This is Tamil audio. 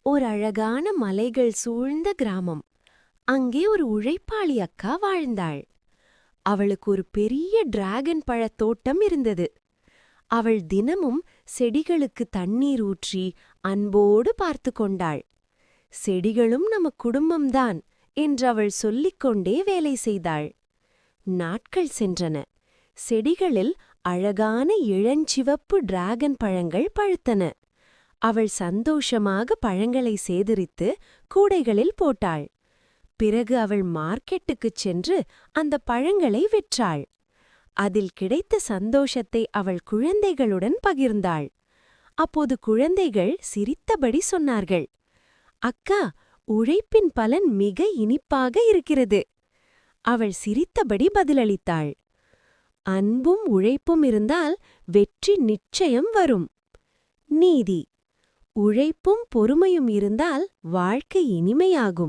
ஒரு அழகான மலைகள் சூழ்ந்த கிராமம். அங்கே ஒரு உழைப்பாளி அக்கா வாழ்ந்தாள். அவளுக்கு ஒரு பெரிய டிராகன் பழத் தோட்டம் இருந்தது. அவள் தினமும் செடிகளுக்கு தண்ணீர் ஊற்றி அன்போடு பார்த்து கொண்டாள். செடிகளும் நம்ம குடும்பம்தான் என்று அவள் சொல்லிக்கொண்டே வேலை செய்தாள். நாட்கள் சென்றன. செடிகளில் அழகான இளஞ்சிவப்பு டிராகன் பழங்கள் பழுத்தன. அவள் சந்தோஷமாக பழங்களை சேகரித்து கூடைகளில் போட்டாள். பிறகு அவள் மார்க்கெட்டுக்குச் சென்று அந்த பழங்களை விற்றாள். அதில் கிடைத்த சந்தோஷத்தை அவள் குழந்தைகளுடன் பகிர்ந்தாள். அப்போது குழந்தைகள் சிரித்தபடி சொன்னார்கள், அக்கா, உழைப்பின் பலன் மிக இனிப்பாக இருக்கிறது. அவள் சிரித்தபடி பதிலளித்தாள், அன்பும் உழைப்பும் இருந்தால் வெற்றி நிச்சயம் வரும். நீதி: உழைப்பும் பொறுமையும் இருந்தால் வாழ்க்கை இனிமையாகும்.